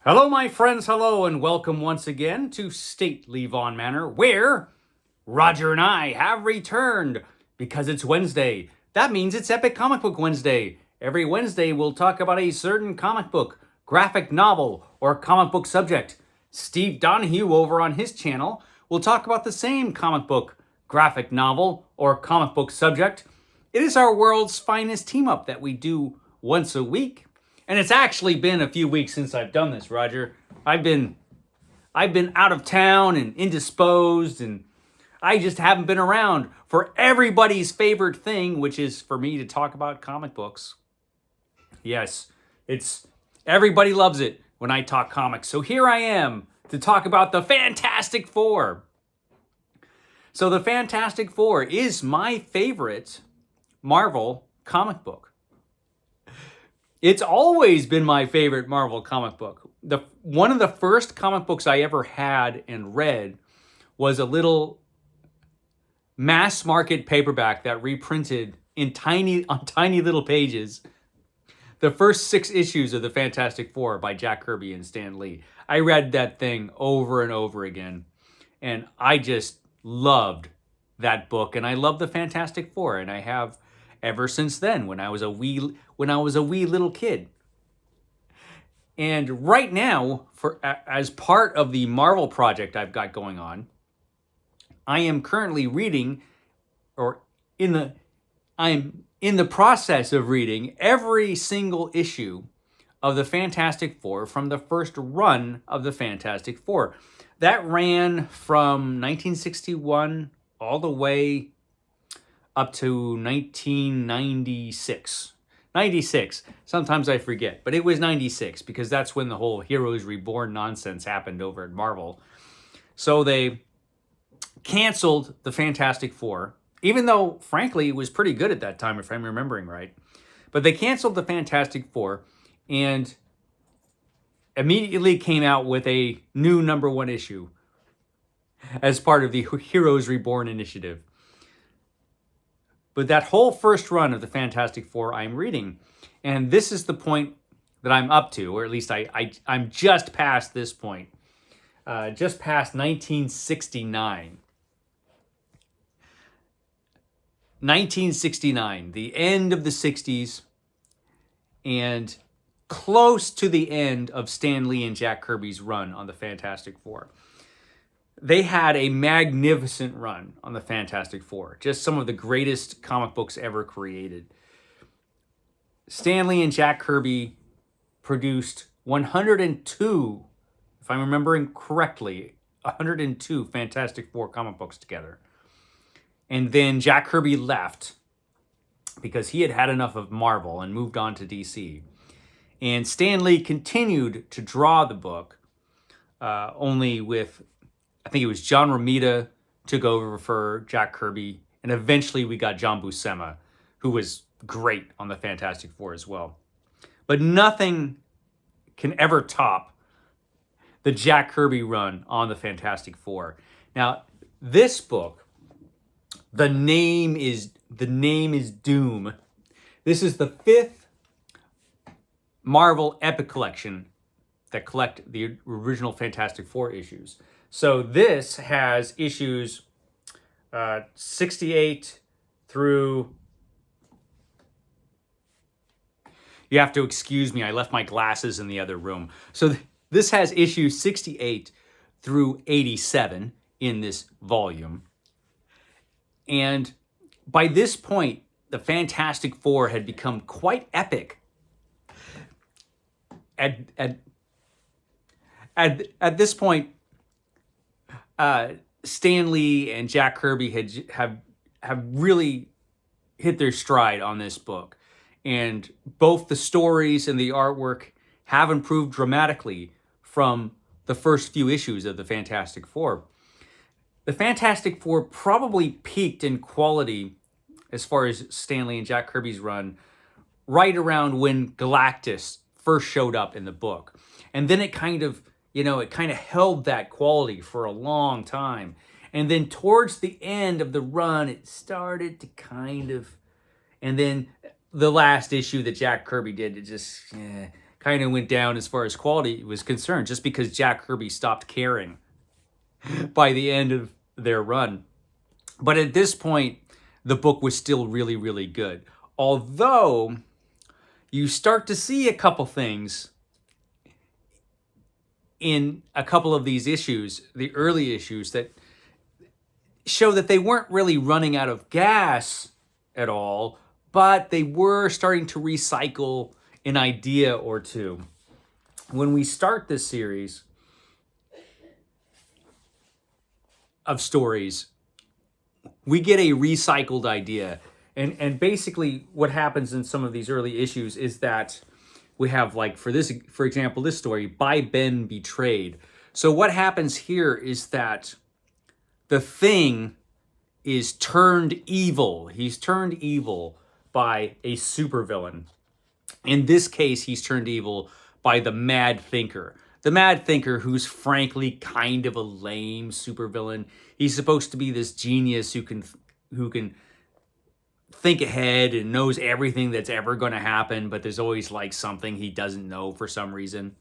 Hello, my friends, hello, and welcome once again to Stately Vaughan Manor, where Roger and I have returned because it's Wednesday. That means it's Epic Comic Book Wednesday. Every Wednesday, we'll talk about a certain comic book, graphic novel, or comic book subject. Steve Donoghue over on his channel will talk about the same comic book, graphic novel, or comic book subject. It is our world's finest team up that we do once a week. And it's actually been a few weeks since I've done this, Roger. I've been out of town and indisposed, and I just haven't been around for everybody's favorite thing, which is for me to talk about comic books. Yes, it's everybody loves it when I talk comics. So here I am to talk about the Fantastic Four. So the Fantastic Four is my favorite Marvel comic book. It's always been my favorite Marvel comic book. One of the first comic books I ever had and read was a little mass market paperback that reprinted on tiny little pages the first 6 issues of the Fantastic Four by Jack Kirby and Stan Lee. I read that thing over and over again, and I just loved that book, and I love the Fantastic Four, and I have ever since then when I was a wee little kid. And right now, as part of the Marvel project I've got going on, I am currently reading, I'm in the process of reading every single issue of the Fantastic Four from the first run of the Fantastic Four. That ran from 1961 all the way up to 1996. 96. Sometimes I forget, but it was 96 because that's when the whole Heroes Reborn nonsense happened over at Marvel. So they canceled the Fantastic Four, even though, frankly, it was pretty good at that time, if I'm remembering right. But they canceled the Fantastic Four and immediately came out with a new #1 issue as part of the Heroes Reborn initiative. But that whole first run of the Fantastic Four I'm reading, and this is the point that I'm up to, or at least I'm just past this point, just past 1969. 1969, the end of the 60s, and close to the end of Stan Lee and Jack Kirby's run on the Fantastic Four. They had a magnificent run on the Fantastic Four. Just some of the greatest comic books ever created. Stan Lee and Jack Kirby produced 102, if I'm remembering correctly, 102 Fantastic Four comic books together. And then Jack Kirby left because he had had enough of Marvel and moved on to DC. And Stan Lee continued to draw the book, only with, I think it was John Romita took over for Jack Kirby, and eventually we got John Buscema, who was great on the Fantastic Four as well. But nothing can ever top the Jack Kirby run on the Fantastic Four. Now, this book, the name is Doom. This is the 5th Marvel Epic Collection that collect the original Fantastic Four issues. So this has issues 68 through... You have to excuse me, I left my glasses in the other room. So this has issues 68 through 87 in this volume. And by this point, the Fantastic Four had become quite epic. At this point, Stan Lee and Jack Kirby have really hit their stride on this book. And both the stories and the artwork have improved dramatically from the first few issues of the Fantastic Four. The Fantastic Four probably peaked in quality as far as Stan Lee and Jack Kirby's run right around when Galactus first showed up in the book. And then it kind of held that quality for a long time. And then towards the end of the run, it started to and then the last issue that Jack Kirby did, it just kind of went down as far as quality was concerned, just because Jack Kirby stopped caring by the end of their run. But at this point, the book was still really, really good. Although you start to see a couple things in a couple of these issues, the early issues, that show that they weren't really running out of gas at all, but they were starting to recycle an idea or two. When we start this series of stories, we get a recycled idea. And basically what happens in some of these early issues is that we have, like, for example, this story, By Ben Betrayed. So what happens here is that the Thing is turned evil. He's turned evil by a supervillain. In this case, he's turned evil by the Mad Thinker. The Mad Thinker, who's frankly kind of a lame supervillain. He's supposed to be this genius who can think ahead and knows everything that's ever going to happen, but there's always like something he doesn't know for some reason.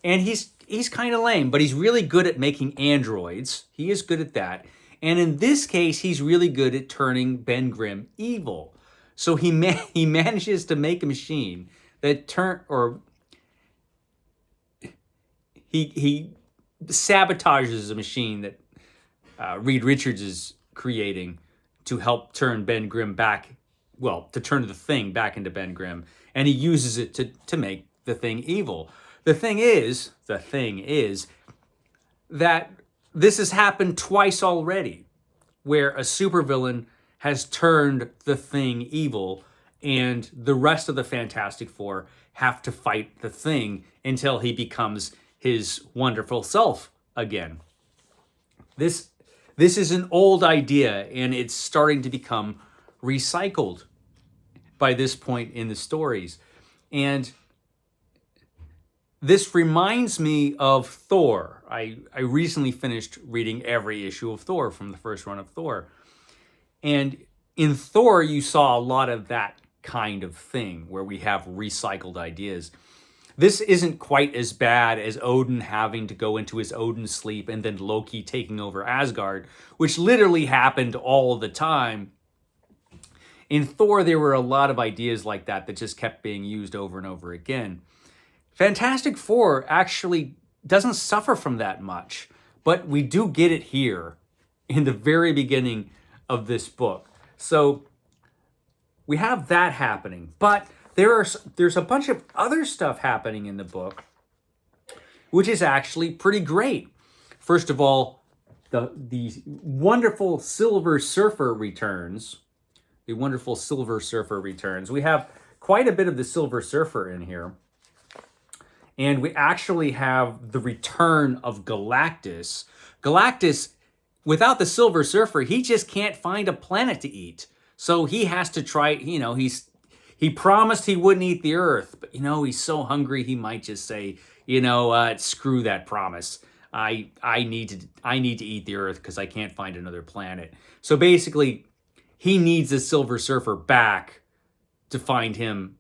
And he's kind of lame, but he's really good at making androids. He is good at that. And in this case, he's really good at turning Ben Grimm evil. So he manages to make a machine that he sabotages a machine that Reed Richards is creating to help turn Ben Grimm back, well, to turn the Thing back into Ben Grimm. And he uses it to make the Thing evil. The thing is that this has happened twice already, where a supervillain has turned the Thing evil, and the rest of the Fantastic Four have to fight the Thing until he becomes his wonderful self again. This is an old idea, and it's starting to become recycled by this point in the stories. And this reminds me of Thor. I recently finished reading every issue of Thor from the first run of Thor. And in Thor, you saw a lot of that kind of thing, where we have recycled ideas. This isn't quite as bad as Odin having to go into his Odin sleep and then Loki taking over Asgard, which literally happened all the time. In Thor, there were a lot of ideas like that just kept being used over and over again. Fantastic Four actually doesn't suffer from that much, but we do get it here in the very beginning of this book. So we have that happening, but there's a bunch of other stuff happening in the book, which is actually pretty great. First of all, the wonderful Silver Surfer returns. The wonderful Silver Surfer returns. We have quite a bit of the Silver Surfer in here. And we actually have the return of Galactus. Galactus, without the Silver Surfer, he just can't find a planet to eat. So he has to try, he promised he wouldn't eat the Earth, but he's so hungry he might just say, screw that promise. I need to eat the Earth because I can't find another planet. So basically, he needs the Silver Surfer back to find him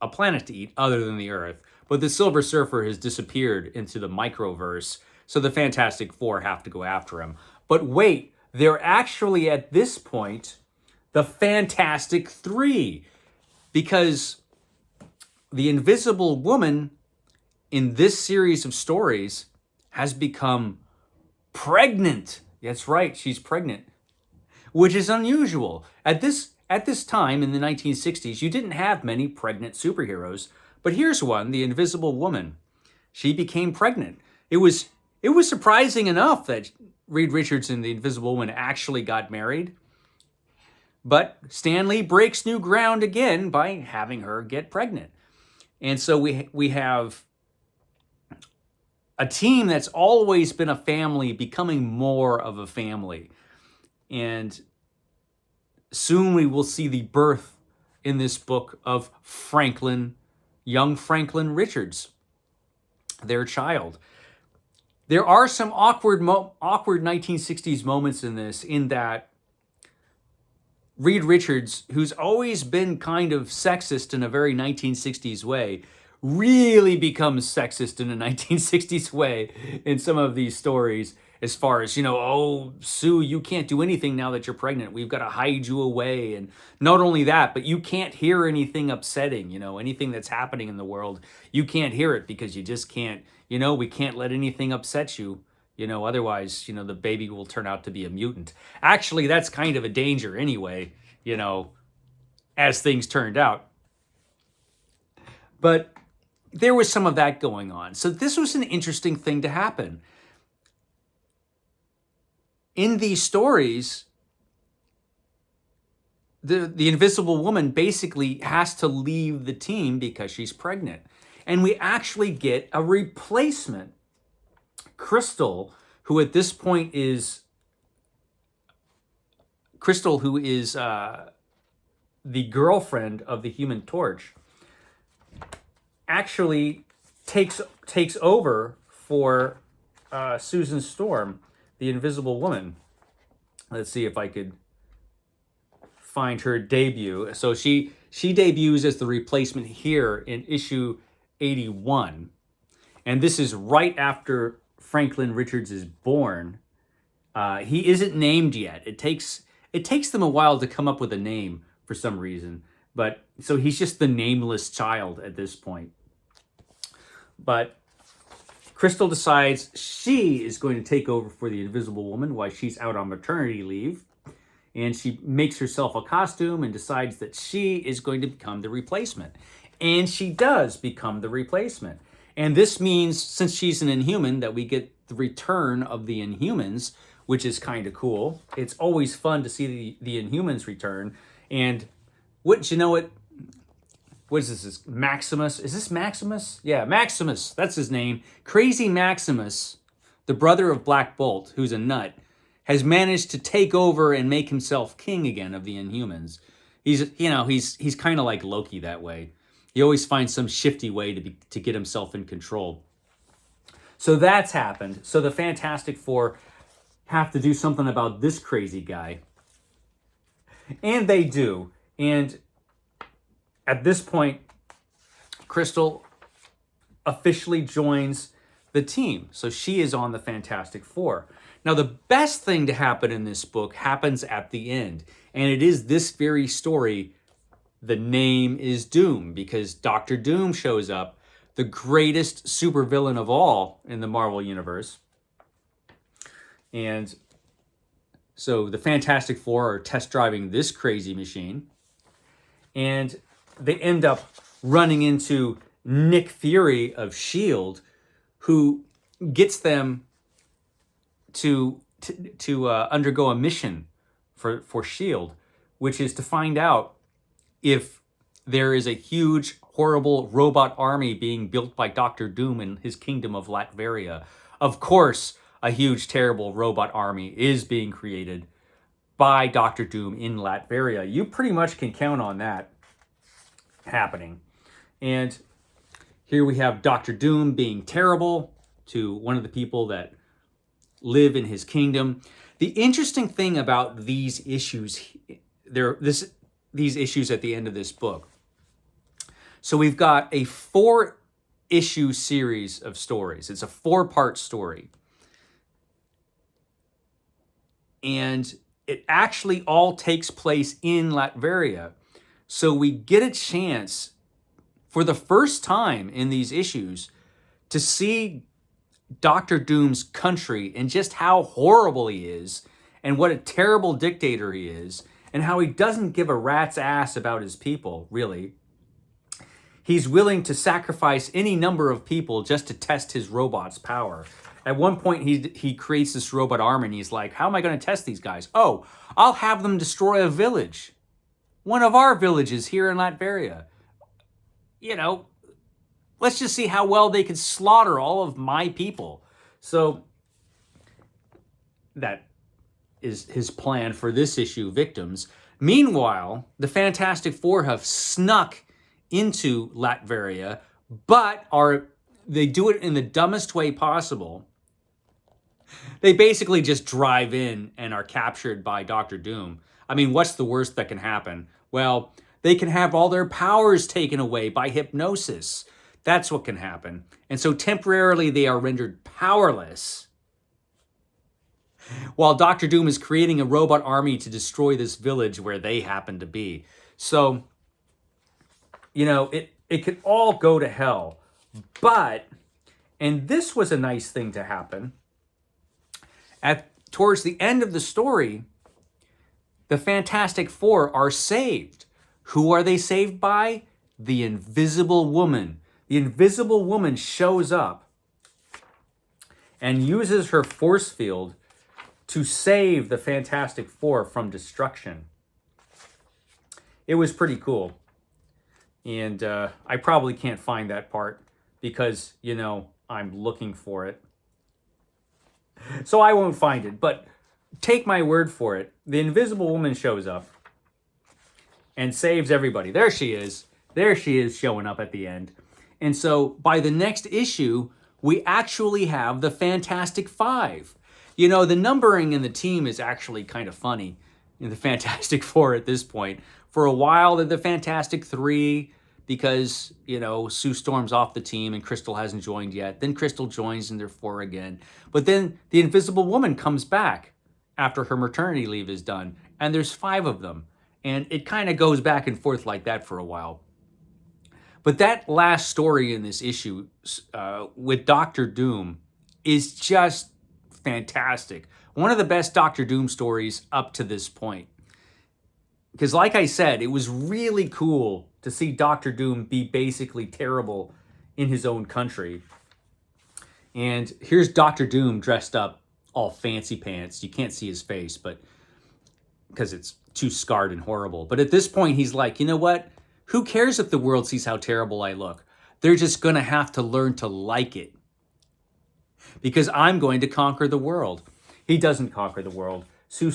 a planet to eat other than the Earth. But the Silver Surfer has disappeared into the microverse, so the Fantastic Four have to go after him. But wait, they're actually at this point the Fantastic Three, because the Invisible Woman in this series of stories has become pregnant. That's right, she's pregnant, which is unusual. At this time in the 1960s, you didn't have many pregnant superheroes, but here's one, the Invisible Woman. She became pregnant. It was surprising enough that Reed Richards and the Invisible Woman actually got married. But Stan Lee breaks new ground again by having her get pregnant. And so we have a team that's always been a family becoming more of a family. And soon we will see the birth in this book of young Franklin Richards, their child. There are some awkward 1960s moments in this, in that Reed Richards, who's always been kind of sexist in a very 1960s way, really becomes sexist in a 1960s way in some of these stories, as far as, oh, Sue, you can't do anything now that you're pregnant. We've got to hide you away. And not only that, but you can't hear anything upsetting, anything that's happening in the world. You can't hear it because you just can't, we can't let anything upset you. Otherwise, the baby will turn out to be a mutant. Actually, that's kind of a danger anyway, as things turned out. But there was some of that going on. So this was an interesting thing to happen. In these stories, the Invisible Woman basically has to leave the team because she's pregnant. And we actually get a replacement. Crystal, who at this point is the girlfriend of the Human Torch, actually takes over for Susan Storm, the Invisible Woman. Let's see if I could find her debut. So she debuts as the replacement here in issue 81. And this is right after Franklin Richards is born. He isn't named yet. It takes them a while to come up with a name for some reason. But so he's just the nameless child at this point. But Crystal decides she is going to take over for the Invisible Woman while she's out on maternity leave. And she makes herself a costume and decides that she is going to become the replacement. And she does become the replacement. And this means, since she's an Inhuman, that we get the return of the Inhumans, which is kind of cool. It's always fun to see the Inhumans return. And what is this? Maximus? Is this Maximus? Yeah, Maximus. That's his name. Crazy Maximus, the brother of Black Bolt, who's a nut, has managed to take over and make himself king again of the Inhumans. He's kind of like Loki that way. He always finds some shifty way to get himself in control. So that's happened. So the Fantastic Four have to do something about this crazy guy. And they do. And at this point, Crystal officially joins the team. So she is on the Fantastic Four. Now, the best thing to happen in this book happens at the end. And it is this very story. The name is Doom, because Dr. Doom shows up, the greatest supervillain of all in the Marvel Universe. And so the Fantastic Four are test driving this crazy machine. And they end up running into Nick Fury of S.H.I.E.L.D., who gets them to undergo a mission for S.H.I.E.L.D., which is to find out if there is a huge, horrible robot army being built by Dr. Doom in his kingdom of Latveria. Of course, a huge, terrible robot army is being created by Dr. Doom in Latveria. You pretty much can count on that happening. And here we have Dr. Doom being terrible to one of the people that live in his kingdom. The interesting thing about these issues, these issues at the end of this book. So we've got a 4-issue series of stories. It's a 4-part story. And it actually all takes place in Latveria. So we get a chance for the first time in these issues to see Dr. Doom's country and just how horrible he is and what a terrible dictator he is and how he doesn't give a rat's ass about his people, really. He's willing to sacrifice any number of people just to test his robot's power. At one point, he creates this robot arm and he's like, how am I going to test these guys? Oh, I'll have them destroy a village. One of our villages here in Latveria. Let's just see how well they could slaughter all of my people. So that is his plan for this issue, Victims. Meanwhile, the Fantastic Four have snuck into Latveria, but they do it in the dumbest way possible. They basically just drive in and are captured by Dr. Doom. I mean, what's the worst that can happen? Well, they can have all their powers taken away by hypnosis. That's what can happen. And so temporarily they are rendered powerless while Doctor Doom is creating a robot army to destroy this village where they happen to be. So, it could all go to hell. But, and this was a nice thing to happen, towards the end of the story, the Fantastic Four are saved. Who are they saved by? The Invisible Woman. The Invisible Woman shows up and uses her force field to save the Fantastic Four from destruction. It was pretty cool. And I probably can't find that part because, I'm looking for it. So I won't find it. But take my word for it. The Invisible Woman shows up and saves everybody. There she is. There she is showing up at the end. And so by the next issue, we actually have the Fantastic Five. The numbering in the team is actually kind of funny in the Fantastic Four at this point. For a while, they're the Fantastic Three because, Sue Storm's off the team and Crystal hasn't joined yet. Then Crystal joins and they're four again. But then the Invisible Woman comes back after her maternity leave is done. And there's five of them. And it kind of goes back and forth like that for a while. But that last story in this issue with Doctor Doom is just fantastic. One of the best Doctor Doom stories up to this point. Because like I said, it was really cool to see Doctor Doom be basically terrible in his own country. And here's Doctor Doom dressed up all fancy pants. You can't see his face, but because it's too scarred and horrible. But at this point, he's like, you know what? Who cares if the world sees how terrible I look? They're just going to have to learn to like it. Because I'm going to conquer the world. He doesn't conquer the world. Sue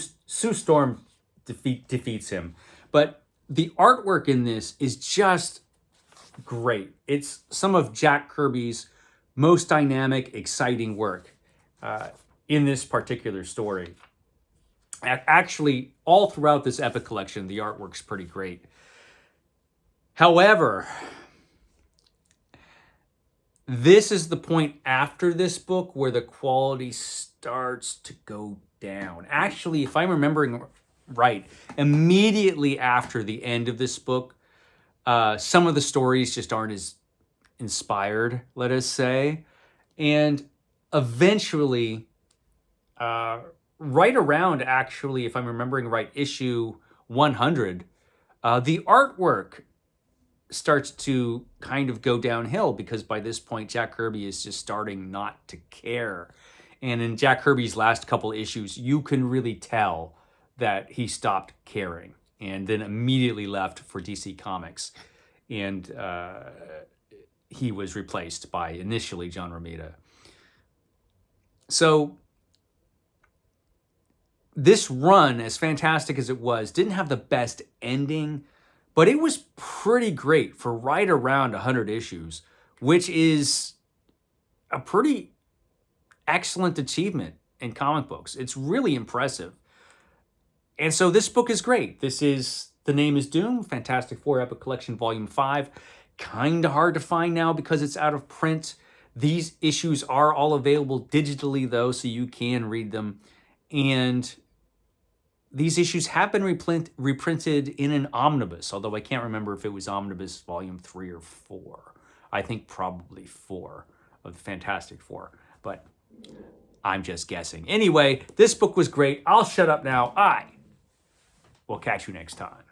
Storm defeats him. But the artwork in this is just great. It's some of Jack Kirby's most dynamic, exciting work in this particular story. Actually, all throughout this epic collection, the artwork's pretty great. However, this is the point after this book where the quality starts to go down. Actually, if I'm remembering right, immediately after the end of this book, some of the stories just aren't as inspired, let us say. And eventually, right around, actually, if I'm remembering right, issue 100, the artwork starts to kind of go downhill because by this point, Jack Kirby is just starting not to care. And in Jack Kirby's last couple issues, you can really tell that he stopped caring and then immediately left for DC Comics. And he was replaced by initially John Romita. So this run, as fantastic as it was, didn't have the best ending, but it was pretty great for right around 100 issues, which is a pretty excellent achievement in comic books. It's really impressive. And so this book is great. This is The Name is Doom, Fantastic Four Epic Collection Volume 5. Kind of hard to find now because it's out of print. These issues are all available digitally, though, so you can read them. And these issues have been reprinted in an omnibus, although I can't remember if it was omnibus volume 3 or 4. I think probably 4 of the Fantastic Four, but I'm just guessing. Anyway, this book was great. I'll shut up now. I will catch you next time.